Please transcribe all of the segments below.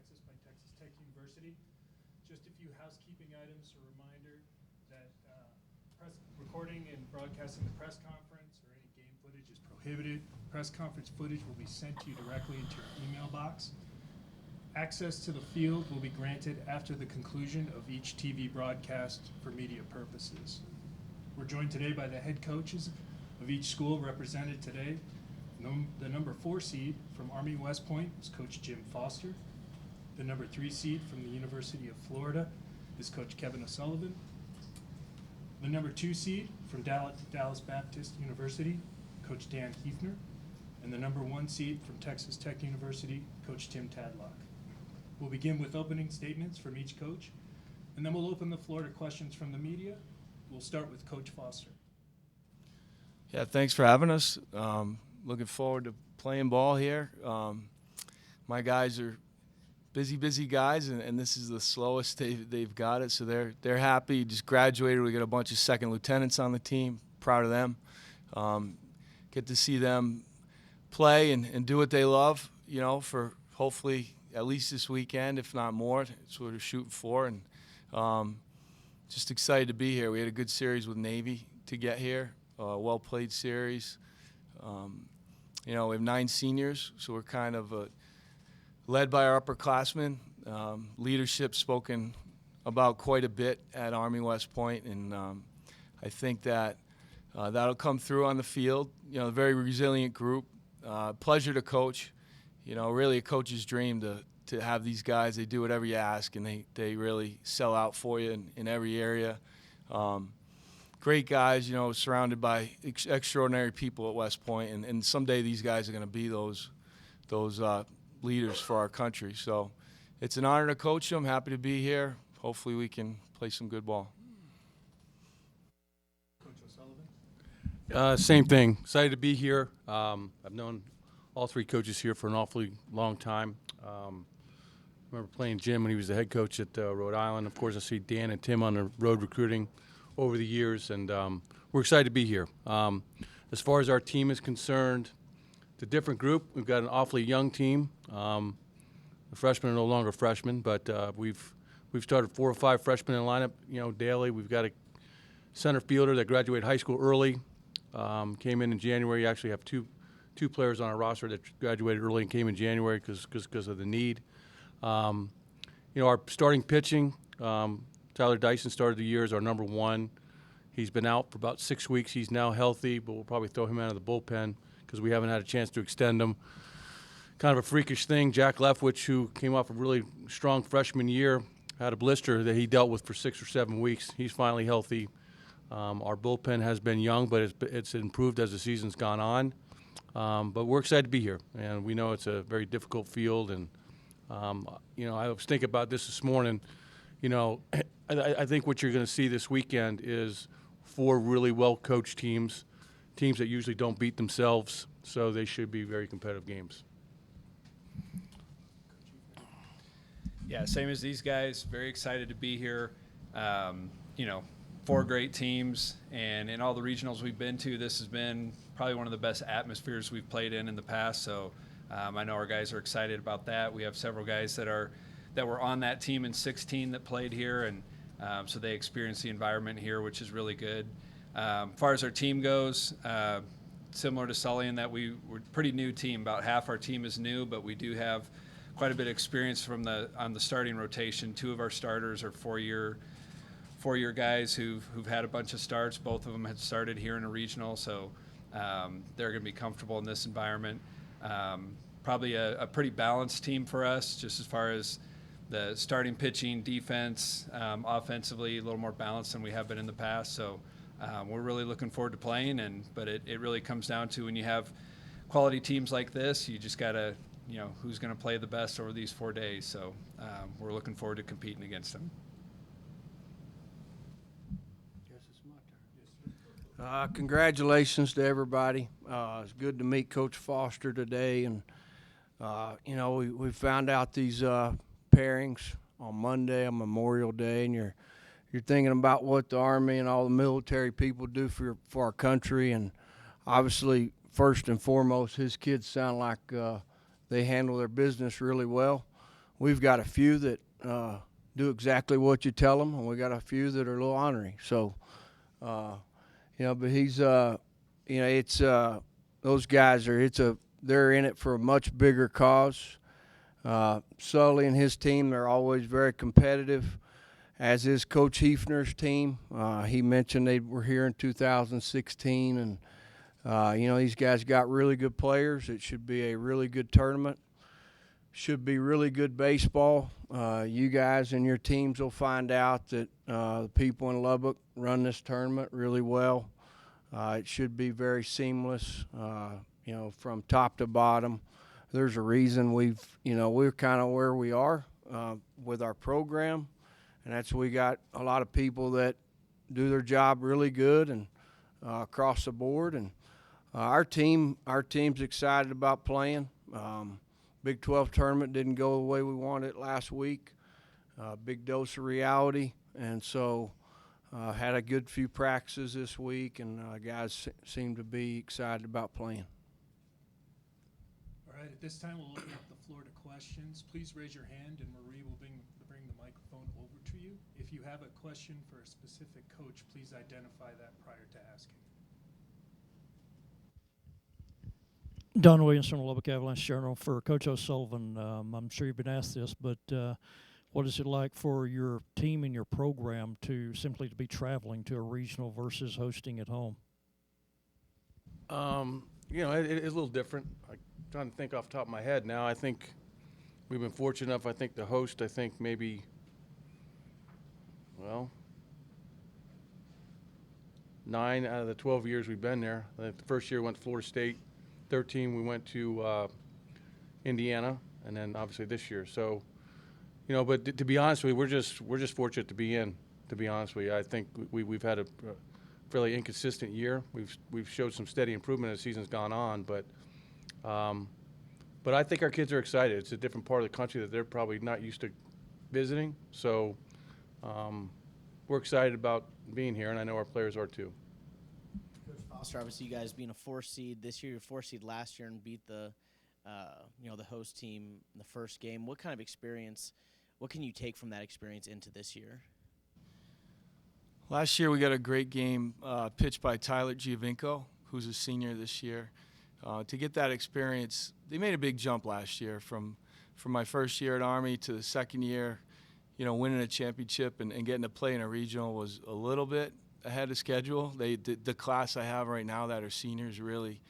Texas by Texas Tech University. Just a few housekeeping items. A reminder that recording and broadcasting the press conference or any game footage is prohibited. Press conference footage will be sent to you directly into your email box. Access to the field will be granted after the conclusion of each TV broadcast for media purposes. We're joined today by the head coaches of each school represented today. The number 4 seed from Army West Point is Coach Jim Foster. The number 3 seed from the University of Florida is Coach Kevin O'Sullivan. The number 2 seed from Dallas Baptist University, Coach Dan Hefner. And the number 1 seed from Texas Tech University, Coach Tim Tadlock. We'll begin with opening statements from each coach, and then we'll open the floor to questions from the media. We'll start with Coach Foster. Yeah, thanks for having us. Looking forward to playing ball here. My guys are busy guys, and this is the slowest they've got it, so they're happy. Just graduated. We got a bunch of second lieutenants on the team. Proud of them. Get to see them play and do what they love, you know, for hopefully at least this weekend, if not more. That's what we're shooting for, and just excited to be here. We had a good series with Navy to get here, well-played series. You know, we have 9 seniors, so we're kind of led by our upperclassmen. Leadership spoken about quite a bit at Army West Point, and I think that that'll come through on the field. You know, a very resilient group. Pleasure to coach. You know, really a coach's dream to have these guys. They do whatever you ask, and they really sell out for you in every area. Great guys, you know, surrounded by extraordinary people at West Point, and someday these guys are going to be those leaders for our country. So it's an honor to coach them. Happy to be here. Hopefully we can play some good ball. Coach O'Sullivan? Same thing. Excited to be here. I've known all 3 coaches here for an awfully long time. I remember playing Jim when he was the head coach at Rhode Island. Of course, I see Dan and Tim on the road recruiting over the years, and we're excited to be here. As far as our team is concerned, it's a different group. We've got an awfully young team. The freshmen are no longer freshmen, but we've started 4 or 5 freshmen in the lineup, you know, daily. We've got a center fielder that graduated high school early, came in January. You actually have two players on our roster that graduated early and came in January because of the need. You know, our starting pitching, Tyler Dyson started the year as our number 1. He's been out for about 6 weeks. He's now healthy, but we'll probably throw him out of the bullpen because we haven't had a chance to extend him. Kind of a freakish thing. Jack Leftwich, who came off a really strong freshman year, had a blister that he dealt with for 6 or 7 weeks. He's finally healthy. Our bullpen has been young, but it's improved as the season's gone on. But we're excited to be here, and we know it's a very difficult field. And, you know, I was thinking about this morning. You know, I think what you're going to see this weekend is 4 really well-coached teams that usually don't beat themselves, so they should be very competitive games. Yeah, same as these guys. Very excited to be here. You know, 4 great teams, and in all the regionals we've been to, this has been probably one of the best atmospheres we've played in the past. So I know our guys are excited about that. We have several guys that were on that team in 16 that played here, and so they experienced the environment here, which is really good. As far as our team goes, similar to Sully in that we're a pretty new team. About half our team is new, but we do have quite a bit of experience on the starting rotation. 2 of our starters are four-year guys who've had a bunch of starts. Both of them had started here in a regional, so they're going to be comfortable in this environment. Probably a pretty balanced team for us, just as far as the starting pitching, defense, offensively, a little more balanced than we have been in the past. So we're really looking forward to playing, but it really comes down to when you have quality teams like this, you just got to, you know, who's going to play the best over these 4 days. So we're looking forward to competing against them. Congratulations to everybody. It's good to meet Coach Foster today, and you know, we found out these pairings on Monday on Memorial Day, and you're thinking about what the Army and all the military people do for our country, and obviously first and foremost, his kids sound like they handle their business really well. we've got a few that do exactly what you tell them, and we got a few that are a little ornery. So, but he's, it's those guys they're in it for a much bigger cause. Sully and his team, they're always very competitive, as is Coach Hefner's team. He mentioned they were here in 2016, and these guys got really good players. It should be a really good tournament. Should be really good baseball. You guys and your teams will find out that the people in Lubbock run this tournament really well. It should be very seamless, from top to bottom. There's a reason we're kind of where we are with our program, and that's we got a lot of people that do their job really good and across the board. And our team's excited about playing. Big 12 tournament didn't go the way we wanted it last week. Big dose of reality, and so had a good few practices this week, and guys seem to be excited about playing. All right, at this time, we'll open up the floor to questions. Please raise your hand, and Marie will bring the microphone over to you. If you have a question for a specific coach, please identify that prior to asking. Don Williams from the Lubbock Avalanche Journal. For Coach O'Sullivan, I'm sure you've been asked this, but what is it like for your team and your program to be traveling to a regional versus hosting at home? It is a little different. I'm trying to think off the top of my head now. I think we've been fortunate enough. I think the host, maybe, 9 out of the 12 years we've been there. I think the first year we went to Florida State. 13 we went to Indiana, and then obviously this year. So, but to be honest with you, we're just fortunate to be in. To be honest with you, I think we've had a fairly inconsistent year. We've showed some steady improvement as the season's gone on, but I think our kids are excited. It's a different part of the country that they're probably not used to visiting. So we're excited about being here, and I know our players are too. Coach Foster, obviously you guys being a 4 seed this year, you're 4 seed last year and beat the host team in the first game. What kind of experience, what can you take from that experience into this year? Last year we got a great game pitched by Tyler Giovinco, who's a senior this year. To get that experience, they made a big jump last year from my first year at Army to the second year. Winning a championship and getting to play in a regional was a little bit ahead of schedule. The class I have right now that are seniors really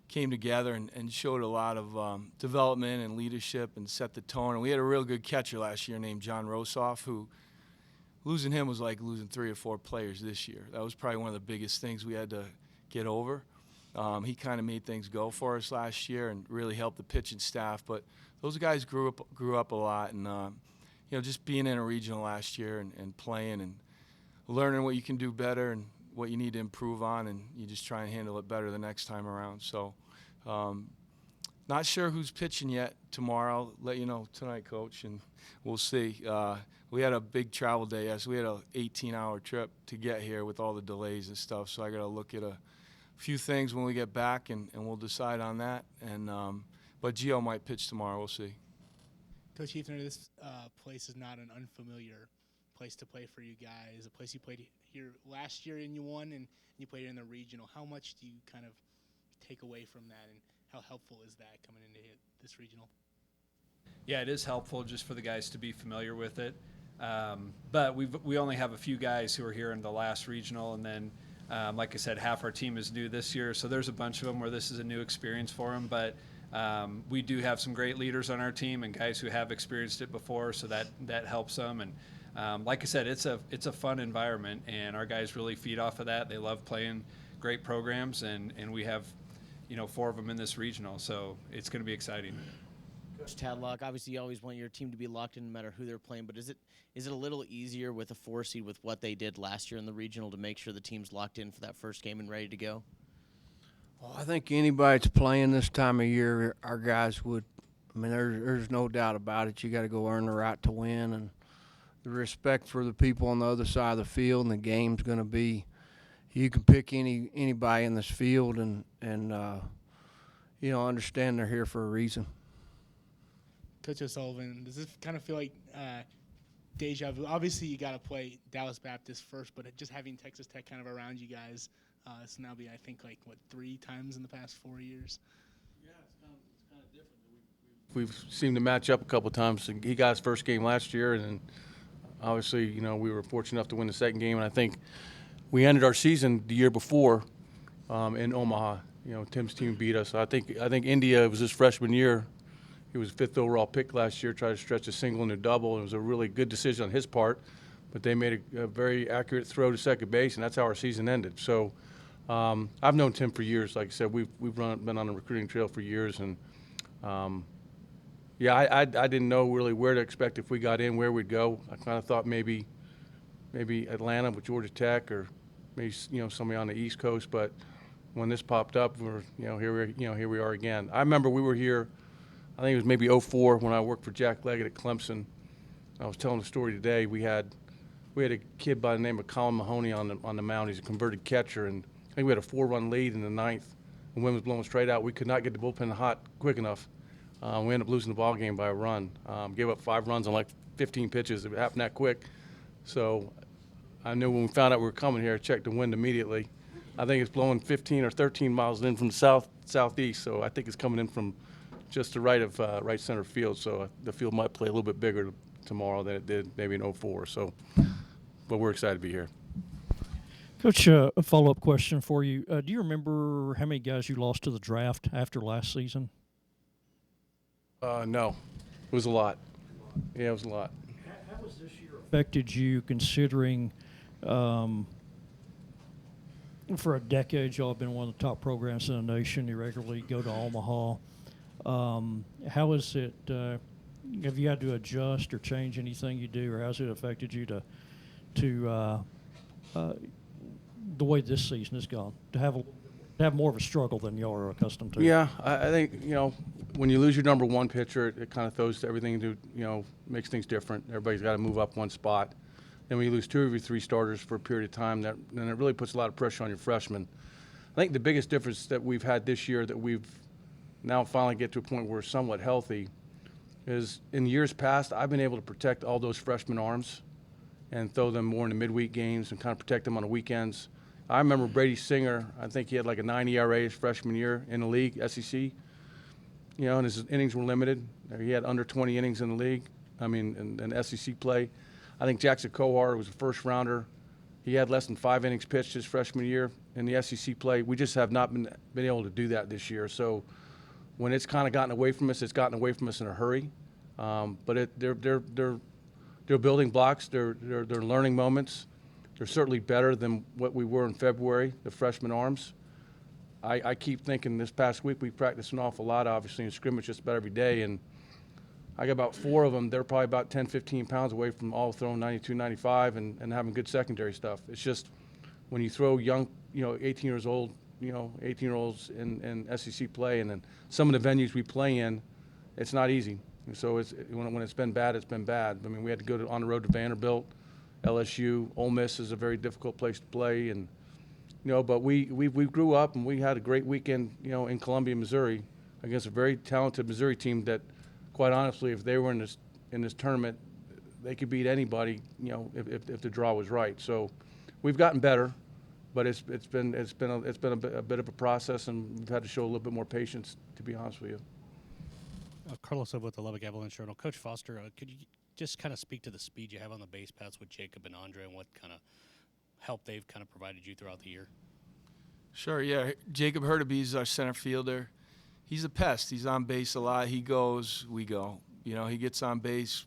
came together and showed a lot of development and leadership and set the tone. And we had a real good catcher last year named John Rosoff, who losing him was like losing 3 or 4 players this year. That was probably one of the biggest things we had to get over. He kind of made things go for us last year and really helped the pitching staff. But those guys grew up a lot, and just being in a regional last year and playing and learning what you can do better and what you need to improve on, and you just try and handle it better the next time around. So not sure who's pitching yet tomorrow. I'll let you know tonight, Coach, and we'll see. We had a big travel day. Yes, we had an 18-hour trip to get here with all the delays and stuff, so I got to look at a few things when we get back, and we'll decide on that. And but Gio might pitch tomorrow. We'll see. Coach Hefner, this place is not an unfamiliar place to play for you guys. A place you played here last year and you won, and you played in the regional. How much do you kind of take away from that, and how helpful is that coming into this regional? Yeah, it is helpful just for the guys to be familiar with it. But we only have a few guys who are here in the last regional, and then like I said, half our team is new this year, so there's a bunch of them where this is a new experience for them. But we do have some great leaders on our team and guys who have experienced it before, so that helps them. And like I said, it's a fun environment, and our guys really feed off of that. They love playing great programs, and we have 4 of them in this regional, so it's going to be exciting. Coach Tadlock, obviously you always want your team to be locked in no matter who they're playing, but is it a little easier with a 4 seed with what they did last year in the regional to make sure the team's locked in for that first game and ready to go? Well, I think anybody that's playing this time of year, our guys would. I mean, there's no doubt about it. You got to go earn the right to win, and the respect for the people on the other side of the field. And the game's going to be, you can pick anybody in this field, and understand they're here for a reason. Coach O'Sullivan, does this kind of feel like deja vu? Obviously, you got to play Dallas Baptist first, but just having Texas Tech kind of around you guys, it's now be, I think, like, 3 times in the past 4 years? Yeah, it's kind of different. We've seemed to match up a couple of times. He got his first game last year, and then obviously, we were fortunate enough to win the second game. And I think we ended our season the year before in Omaha. Tim's team beat us. I think India, it was his freshman year. He was 5th overall pick last year, tried to stretch a single into a double. It was a really good decision on his part, but they made a very accurate throw to second base, and that's how our season ended. So I've known Tim for years. Like I said, we've been on a recruiting trail for years, and I didn't know really where to expect if we got in, where we'd go. I kind of thought maybe Atlanta with Georgia Tech, or maybe somebody on the East Coast. But when this popped up, here we are again. I remember we were here. I think it was maybe 2004 when I worked for Jack Leggett at Clemson. I was telling the story today. We had a kid by the name of Colin Mahoney on the mound. He's a converted catcher, and I think we had a 4-run lead in the 9th. The wind was blowing straight out. We could not get the bullpen hot quick enough. We ended up losing the ball game by a run. Gave up 5 runs on like 15 pitches. It happened that quick. So I knew when we found out we were coming here, I checked the wind immediately. I think it's blowing 15 or 13 miles in from the southeast. So I think it's coming in from just the right of right center field. So the field might play a little bit bigger tomorrow than it did maybe in 2004. So, but we're excited to be here. Coach, a follow-up question for you. Do you remember how many guys you lost to the draft after last season? No, it was a lot. Yeah, it was a lot. How has this year affected you, considering for a decade y'all have been one of the top programs in the nation? You regularly go to Omaha. How is it? Have you had to adjust or change anything you do, or how's it affected you to the way this season has gone, to have more of a struggle than y'all are accustomed to? Yeah, I think when you lose your number 1 pitcher, it kind of throws everything into makes things different. Everybody's got to move up one spot. Then when you lose 2 of your 3 starters for a period of time, then it really puts a lot of pressure on your freshmen. I think the biggest difference that we've had this year, that we've now finally get to a point where we're somewhat healthy, is in years past I've been able to protect all those freshman arms and throw them more in the midweek games and kind of protect them on the weekends. I remember Brady Singer, I think he had like a 9 ERA his freshman year in the league, SEC. And his innings were limited. He had under 20 innings in the league, in SEC play. I think Jackson Kohar was a first-rounder. He had less than 5 innings pitched his freshman year in the SEC play. We just have not been able to do that this year. So when it's kind of gotten away from us, it's gotten away from us in a hurry. But they're building blocks. They're learning moments. They're certainly better than what we were in February, the freshman arms. I keep thinking this past week we practiced an awful lot, obviously, in scrimmage just about every day. And I got about 4 of them. They're probably about 10, 15 pounds away from all throwing 92, 95 and having good secondary stuff. It's just when you throw young, 18 years old, 18-year-olds in SEC play, and then some of the venues we play in, it's not easy. And so when it's been bad, it's been bad. We had to go on the road to Vanderbilt, LSU. Ole Miss is a very difficult place to play, and but we grew up and we had a great weekend, in Columbia, Missouri, against a very talented Missouri team that, quite honestly, if they were in this tournament, they could beat anybody, if the draw was right. So we've gotten better, but it's been a bit of a process, and we've had to show a little bit more patience, to be honest with you. Carlos over with the Lubbock Avalanche Journal. Coach Foster, could you just kind of speak to the speed you have on the base paths with Jacob and Andre, and what kind of help they've kind of provided you throughout the year? Sure, yeah. Jacob Hurtubise is our center fielder. He's a pest. He's on base a lot. He goes, we go. He gets on base,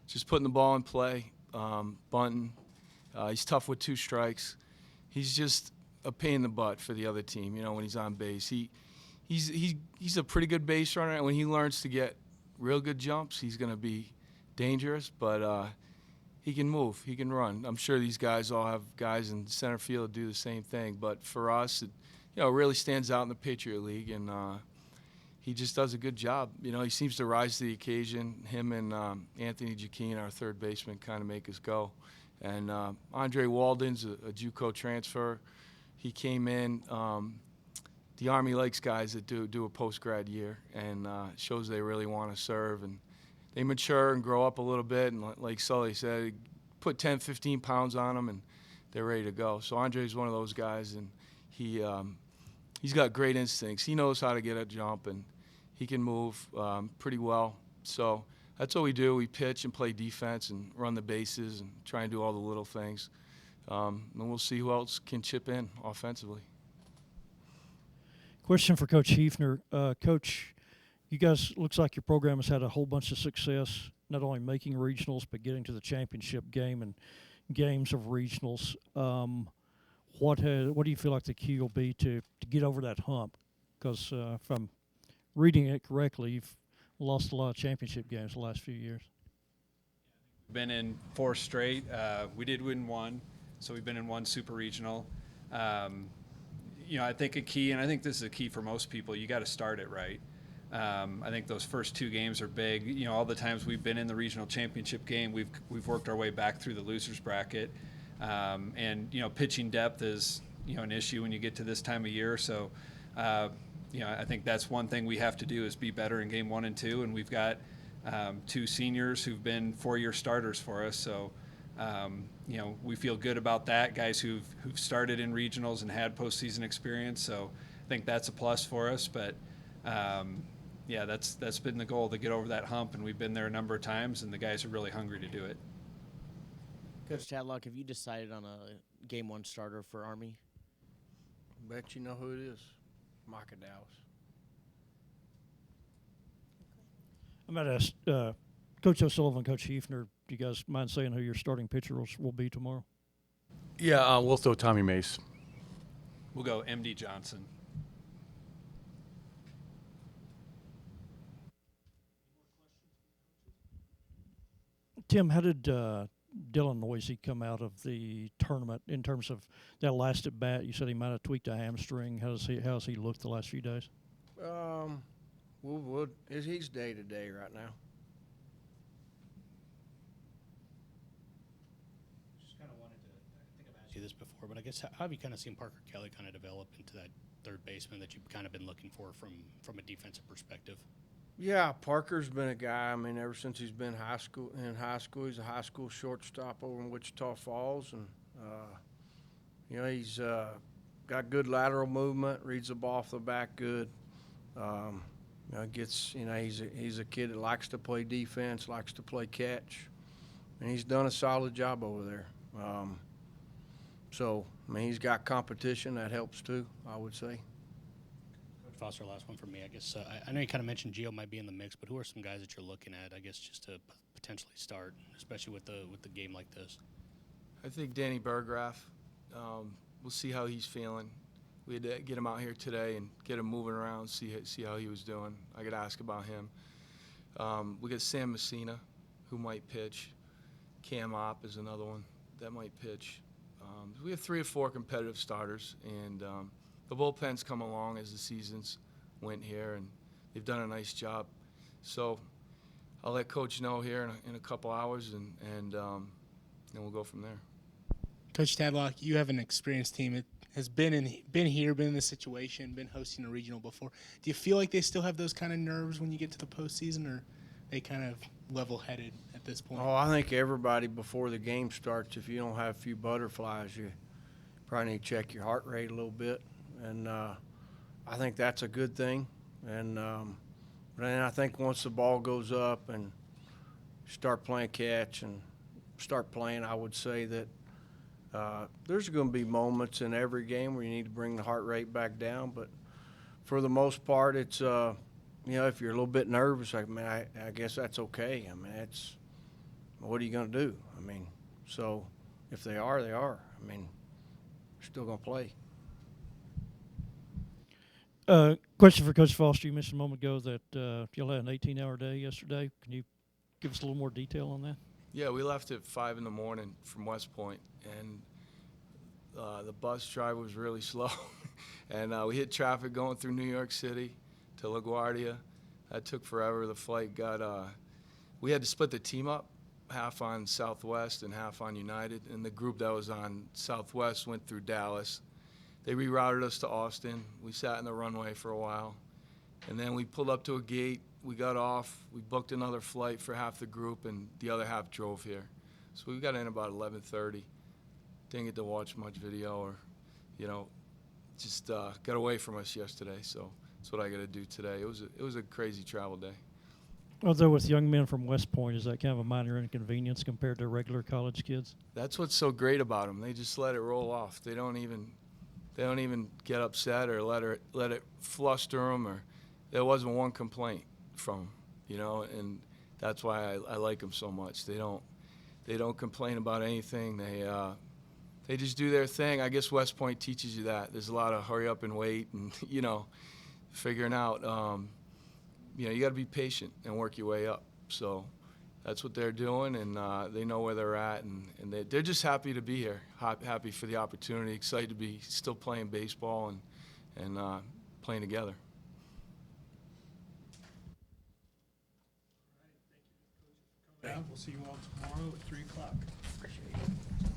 just putting the ball in play, bunting. He's tough with 2 strikes. He's just a pain in the butt for the other team, when he's on base. He's a pretty good base runner, and when he learns to get real good jumps, he's going to be dangerous, but he can move, he can run. I'm sure these guys all have guys in center field do the same thing, but for us, it really stands out in the Patriot League, and he just does a good job. He seems to rise to the occasion. Him and Anthony Jaquin, our third baseman, kind of make us go. And Andre Walden's a JUCO transfer. He came in. The Army likes guys that do a post-grad year, and shows they really want to serve. And they mature and grow up a little bit, and like Sully said, put 10, 15 pounds on them, and they're ready to go. So Andre's one of those guys, and he's got great instincts. He knows how to get a jump, and he can move pretty well. So that's what we do. We pitch and play defense and run the bases and try and do all the little things. And we'll see who else can chip in offensively. Question for Coach Hefner. Coach, you guys, looks like your program has had a whole bunch of success, not only making regionals, but getting to the championship game and games of regionals. What do you feel like the key will be to get over that hump? Because if I'm reading it correctly, you've lost a lot of championship games the last few years. Been in 4 straight. We did win 1, so we've been in 1 super regional. I think a key, and I think this is a key for most people, you got to start it right. I think those first 2 games are big. All the times we've been in the regional championship game, we've worked our way back through the losers bracket. And pitching depth is an issue when you get to this time of year. So I think that's one thing we have to do is be better in game 1 and 2. And we've got 2 seniors who've been 4-year starters for us. So we feel good about that. Guys who've started in regionals and had postseason experience. So I think that's a plus for us. But that's been the goal, to get over that hump. And we've been there a number of times, and the guys are really hungry to do it. Coach Tadlock, have you decided on a game 1 starter for Army? Bet you know who it is. Micah Dallas. I'm going to ask Coach O'Sullivan, Coach Hefner, do you guys mind saying who your starting pitchers will be tomorrow? Yeah, we'll throw Tommy Mace. We'll go MD Johnson. Tim, how did Dylan Noisy come out of the tournament in terms of that last at bat? You said he might have tweaked a hamstring. How's he looked the last few days? He's day to day right now. Just kind of wanted to, I think I've asked you this before, but I guess how have you kind of seen Parker Kelly kind of develop into that third baseman that you've kind of been looking for from a defensive perspective? Yeah, Parker's been a guy. I mean, ever since he's been in high school, he's a high school shortstop over in Wichita Falls, and he's got good lateral movement, reads the ball off the back good. He's a kid that likes to play defense, likes to play catch, and he's done a solid job over there. He's got competition that helps too, I would say. Foster, last one for me. I guess I know you kind of mentioned Gio might be in the mix, but who are some guys that you're looking at, I guess, just to potentially start, especially with the game like this? I think Danny Burgraff. We'll see how he's feeling. We had to get him out here today and get him moving around, see how he was doing. I could ask about him. We got Sam Messina, who might pitch. Cam Opp is another one that might pitch. We have 3 or 4 competitive starters, and the bullpen's come along as the seasons went here, and they've done a nice job. So I'll let Coach know here in a couple hours, and then we'll go from there. Coach Tadlock, you have an experienced team. It has been in this situation, been hosting a regional before. Do you feel like they still have those kind of nerves when you get to the postseason, or they kind of level-headed at this point? Oh, I think everybody before the game starts, if you don't have a few butterflies, you probably need to check your heart rate a little bit. And I think that's a good thing. And then I think once the ball goes up and start playing catch and start playing, I would say that there's going to be moments in every game where you need to bring the heart rate back down. But for the most part, it's, if you're a little bit nervous, I guess that's okay. I mean, what are you going to do? I mean, so if they are, they are. I mean, they're still going to play. Question for Coach Foster. You mentioned a moment ago that y'all had an 18-hour day yesterday. Can you give us a little more detail on that? Yeah, we left at 5 in the morning from West Point, and the bus drive was really slow. And we hit traffic going through New York City to LaGuardia. That took forever. The flight we had to split the team up, half on Southwest and half on United. And the group that was on Southwest went through Dallas. They rerouted us to Austin. We sat in the runway for a while. And then we pulled up to a gate we got off, we booked another flight for half the group, and the other half drove here. So we got in about 11:30. Didn't get to watch much video or, just got away from us yesterday. So that's what I got to do today. It was a crazy travel day. Although with young men from West Point, is that kind of a minor inconvenience compared to regular college kids? That's what's so great about them. They just let it roll off. They don't even get upset or let it fluster them. Or there wasn't one complaint from them, and that's why I like them so much. They don't complain about anything. They just do their thing. I guess West Point teaches you that. There's a lot of hurry up and wait, and figuring out. You got to be patient and work your way up. So that's what they're doing, and they know where they're at, and they're just happy to be here, happy for the opportunity, excited to be still playing baseball and playing together. We'll see you all tomorrow at 3 o'clock. Appreciate it.